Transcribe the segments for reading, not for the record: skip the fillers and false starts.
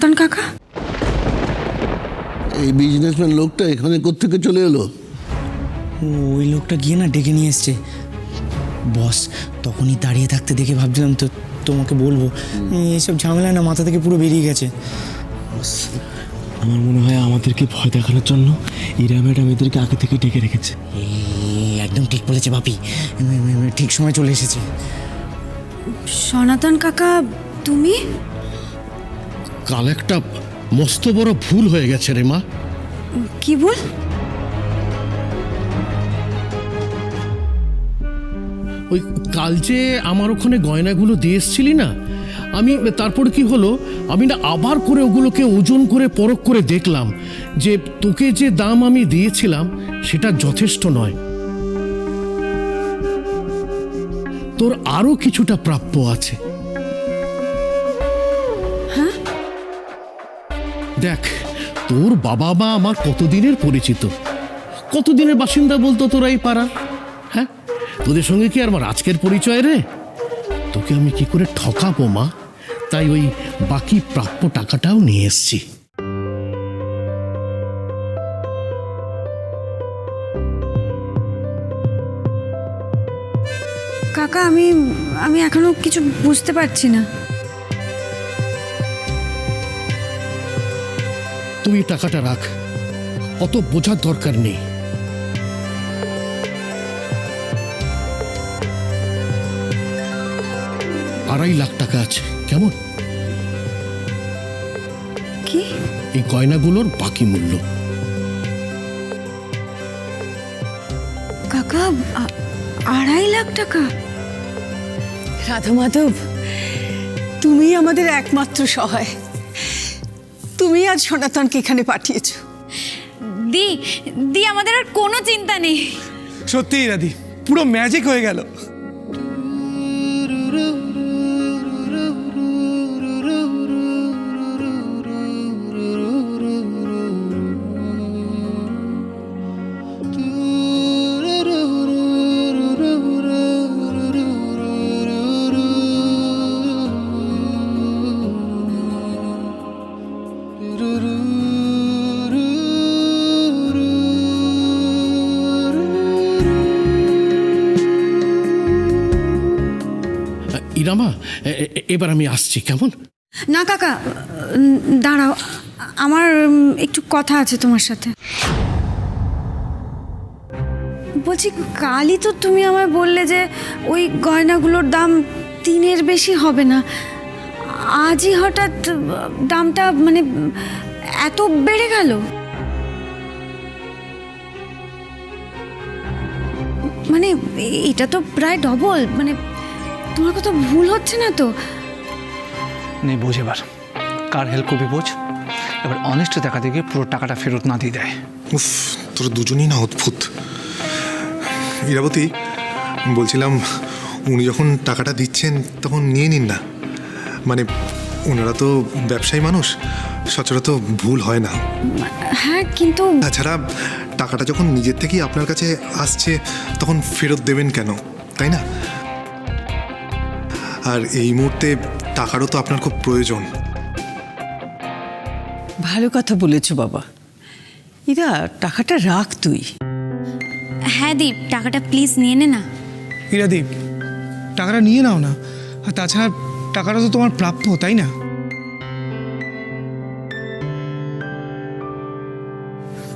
সনাতন কাকা? এই বিজনেসম্যান লোকটা এখানে কোত্থেকে চলে এলো? ওই লোকটা গিয়ে না ডেকে নিয়ে এসছে বস। তখনই দাঁড়িয়ে থাকতে দেখে ভাবছিলাম তো তোমাকে বলবো। এইসব ঝামেলা না মাথা থেকে পুরো বেরিয়ে গেছে। আমার মনে হয় আমাদেরকে ভয় দেখানোর জন্য ইরা ম্যাডাম এদেরকে আগে থেকে ডেকে রেখেছে। একদম ঠিক বলেছে বাপি, ঠিক সময় চলে এসেছে। সনাতন কাকা তুমি? কাল একটা মস্ত বড় ভুল হয়ে গেছে রে মা। কি ভুল? ওই কাল যে আমার ওখানে গয়নাগুলো দিয়ে এসছিলি না, আমি তারপর কি হলো, আমি না আবার করে ওগুলোকে ওজন করে পরখ করে দেখলাম যে তোকে যে দাম আমি দিয়েছিলাম সেটা যথেষ্ট নয়। তোর আরো কিছুটা প্রাপ্য আছে। হ্যাঁ? দেখ, তোর বাবা মা আমার কতদিনের পরিচিত, কতদিনের বাসিন্দা বলতো তোরা এই পাড়ার। হ্যাঁ, তোদের সঙ্গে কি আর আমার আজকের পরিচয় রে? তোকে আমি কি করে ঠকাবো মা? তাই ওই বাকি প্রাপ্য টাকাটাও নিয়ে এসছি। কাকা আমি এখনো কিছু বুঝতে পারছি না। তুই টাকাটা রাখ, অত বোঝার দরকার নেই। $2.5 লাখ আছে, কেমন? কি? এই গয়নাগুলোর বাকি মূল্য। কাকা 2.5 লাখ টাকা? রাধা মাধব, তুমি আমাদের একমাত্র সহায়। তুমি আজ সনাতনকে এখানে পাঠিয়েছো। দি দি আমাদের আর কোনো চিন্তা নেই। সত্যিই রাধি, পুরো ম্যাজিক হয়ে গেল। ইরামা, এবার আমি আসছি, কেমন? না কাকা, দাঁড়াও, আমার একটু কথা আছে তোমার সাথে। বলছি, কালই তো তুমি আমায় বললে যে ওই গয়নাগুলোর দাম 3-এর বেশি হবে না। আজই হঠাৎ দামটা মানে এত বেড়ে গেল? মানে এটা তো প্রায় ডবল। মানে তোমার কথা ভুল হচ্ছে না তো? নেই বোঝ, এবার কার হেল্প করবি বোঝ। এবার অনেস্ট দেখা দেখে পুরো টাকাটা ফেরত না দিয়ে দেয়। উফ, তোরা দুজনেই না অদ্ভুত। ইরাবতী, বলছিলাম উনি যখন টাকাটা দিচ্ছেন তখন নিয়ে নিন না। মানে ওনারা তো ব্যবসায়ী মানুষ, সচরাচর ভুল হয় না। হ্যাঁ, কিন্তু তাছাড়া টাকাটা যখন নিজের থেকেই আপনার কাছে আসছে তখন ফেরত দেবেন কেন, তাই না? আর এই মুহূর্তে টাকারও তো আপনার খুব প্রয়োজন। ভালো কথা বলেছো বাবা। ইরা, টাকাটা রাখ তুই। হ্যাঁ দীপ, টাকাটা প্লিজ নিয়ে নে না। হীরাদীপ, টাকাটা নিয়ে নাও না। আর তাছাড়া টাকাটা তো তোমার প্রাপ্য, তাই না?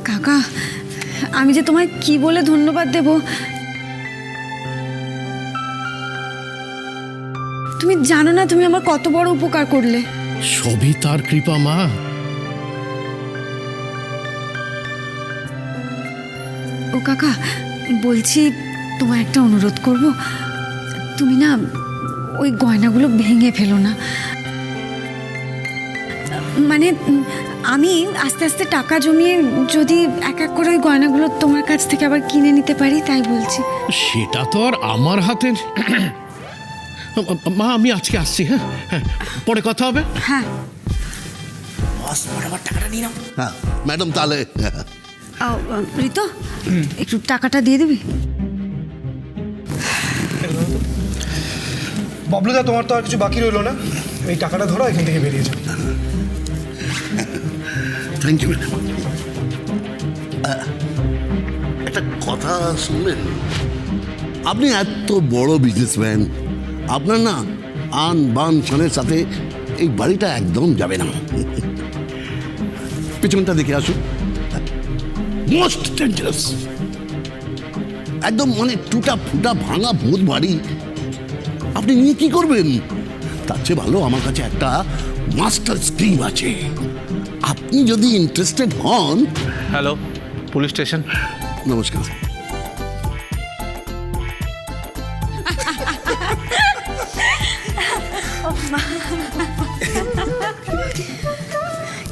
কাকা, আমি যে তোমায় কি বলে ধন্যবাদ দেব। তুমি জানো না তুমি আমার কত বড় উপকার করলে। সবই তার কৃপা মা। ও কাকা, বলছি তোমায় একটা অনুরোধ করব। তুমি না ওই গয়নাগুলো ভেঙে ফেলো না। মানে আমি আস্তে আস্তে টাকা জমিয়ে যদি এক এক করে ওই গয়নাগুলো তোমার কাছ থেকে আবার কিনে নিতে পারি, তাই বলছি। সেটা তো আর আমার হাতের। মা, আমি আজকে আসছি। হ্যাঁ হ্যাঁ, পরে কথা হবে। হ্যাঁ। বস, বরাবর টাকাটা নিয়ে নাও। হ্যাঁ ম্যাডাম, তাহলে ঋতু, একটু টাকাটা দিয়ে দিবি? বাবলুদা, তোমার তো আর কিছু বাকি রইলো না। এই টাকাটা ধরো, এখান থেকে বেরিয়ে যাও। Thank you very much. একটা কথা শুনবেন, আপনি এত বড় বিজনেসম্যান, আপনার না আন বান শানের সাথে এই বাড়িটা একদম যাবে না। পিছনটা দেখে আসুন, মোস্ট ডেঞ্জারাস, একদম মানে টুটা ফুটা ভাঙা ভূত বাড়ি। আপনি নিয়ে কি করবেন? তার চেয়ে ভালো আমার কাছে একটা মাস্টার স্কিম আছে, আপনি যদি ইন্টারেস্টেড হন। Hello, police station. নমস্কার।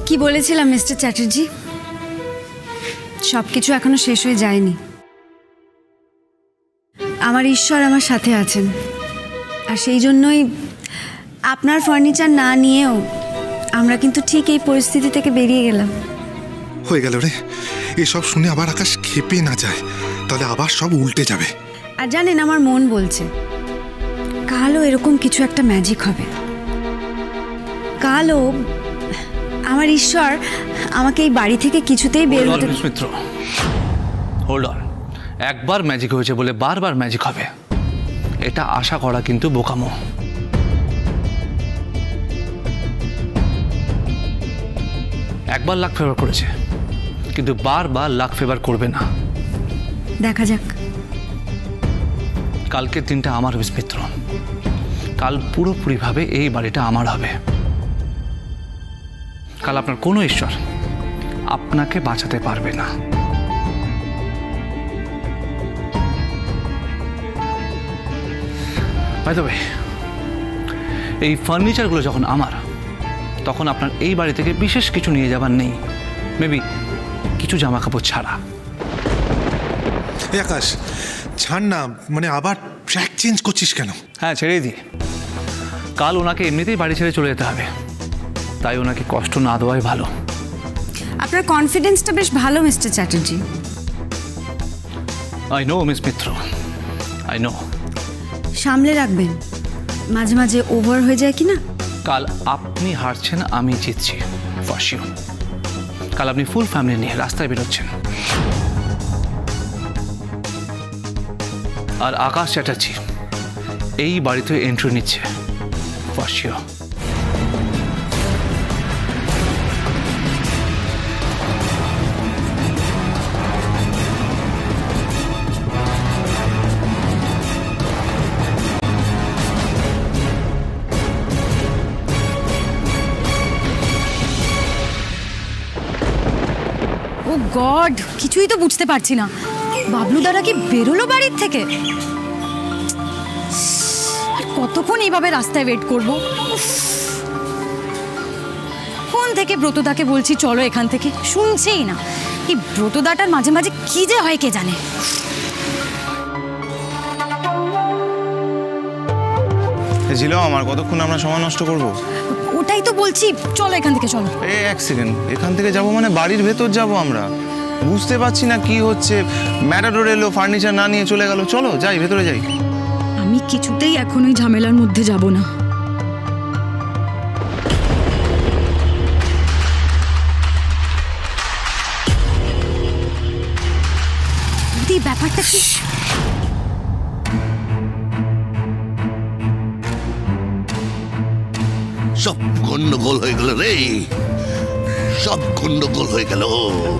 কি বলেছিলাম মিস্টার চ্যাটার্জি, সব কিছু এখনো শেষ হয়ে যায়নি। আমার ঈশ্বর আমার সাথে আছেন, আর সেই জন্যই আপনার ফার্নিচার না নিয়েও আমরা কিন্তু ঠিক এই পরিস্থিতি থেকে বেরিয়ে গেলাম। হয়ে গেল রে, এসব শুনে আবার আকাশ ক্ষেপে না যায়, তাহলে আবার সব উল্টে যাবে। আর জানেন, আমার মন বলছে কালও এরকম কিছু একটা ম্যাজিক হবে। কালও আমার ঈশ্বর আমাকে এই বাড়ি থেকে কিছুতেই বের হতে। মিত্র, হোল্ড অন। একবার ম্যাজিক হয়েছে বলে বারবার ম্যাজিক হবে, এটা আশা করা কিন্তু বোকামো। একবার লাক ফেভার করেছে, কিন্তু বারবার লাক ফেভার করবে না। দেখা যাক। কালকের দিনটা আমার মিত্র, কাল পুরোপুরিভাবে এই বাড়িটা আমার হবে। কাল আপনার কোনো ঈশ্বর আপনাকে বাঁচাতে পারবে না। বাই দ্য ওয়ে, এই ফার্নিচারগুলো যখন আমার, তখন আপনার এই বাড়ি থেকে বিশেষ কিছু নিয়ে যাবার নেই, মেবি কিছু জামা কাপড় ছাড়া। এই আকাশ, ছাড় না, মানে আবার ট্র্যাক চেঞ্জ করছিস কেন? হ্যাঁ, ছেড়েই দিই। কাল ওনাকে এমনিতেই বাড়ি ছেড়ে চলে যেতে হবে, তাই ওনাকে কষ্ট না দেওয়াই ভালো। আপনার কনফিডেন্সটা বেশ ভালো mister Chatterjee. I know miss Mitra, I know. সামলে রাখবেন, মাঝে মাঝে ওভার হয়ে যায় কি না। কাল আপনি হারছেন, আমি জিতছি, ফর শিওর। কাল আপনি ফুল ফ্যামিলি নিয়ে রাস্তায় বেরোচ্ছেন, আর আকাশ চ্যাটার্জি এই বাড়িতে এন্ট্রি নিচ্ছে, ফর শিওর। ও গড, কিছুই তো বুঝতে পারছি না। বাবলু দাদা কি বেরোলো বাড়ির থেকে? আর কতক্ষণ এইভাবে রাস্তায় ওয়েট করব? ফোন থেকে ব্রতদাকে বলছি চলো এখান থেকে, শুনছেই না। এই ব্রতদাটার মাঝে মাঝে কি যে হয় কে জানে। ছিল আমার, কতক্ষণ আমরা সময় নষ্ট করব? ওটাই তো বলছি, চলো এখান থেকে চলো। এক সেকেন্ড, এখান থেকে যাব মানে বাড়ির ভেতর যাব আমরা? বুঝতে পারছি না কি হচ্ছে। ম্যাটাডোর এলো, ফার্নিচার না নিয়ে চলে গেল। চলো যাই, ভেতরে যাই। আমি কিছুতেই এখন ওই ঝামেলার মধ্যে যাব না। ব্যাপারটা কি? সব গন্ডগোল হয়ে গেল রে, সব গন্ডগোল হয়ে গেল।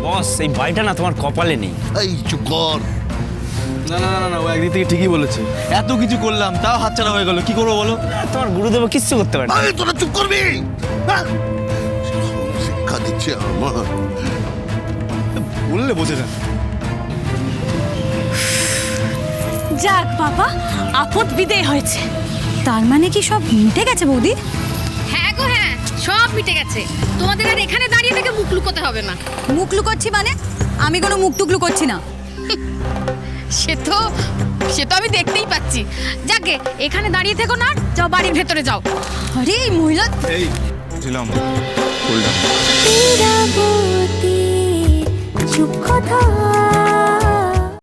বস, এই বাড়িটা না তোমার কপালে নেই। এই চুপ কর। না না না না, ও একদিক থেকে ঠিকই বলেছে। এত কিছু করলাম, তাও হাতছাড়া হয়ে গেল। কি করবো বলো? তোমার গুরুদেব কিচ্ছু করতে পারে না। আরে তোরা চুপ করবি? হ্যাঁ? শিক্ষা দিচ্ছে আমার। বললে বোঝে না। যাক বাবা, আপদ বিদেয় হয়েছে। তার মানে কি সব মিটে গেছে বৌদি? হ্যাঁ গো হ্যাঁ, সব মিটে গেছে। তোমাদের আর এখানে দাঁড়িয়ে থেকে মুখ লুকোতে হবে না। মুখ লুকোচ্ছি মানে? আমি কোনো মুখ টুক লুকোচ্ছি না। সে তো আমি দেখতেই পাচ্ছি। যাকে এখানে দাঁড়িয়ে থেকো না, যাও বাড়ির ভেতরে যাও। আরে এই মহিলা, এই ছিলাম, বললাম চুপ কথা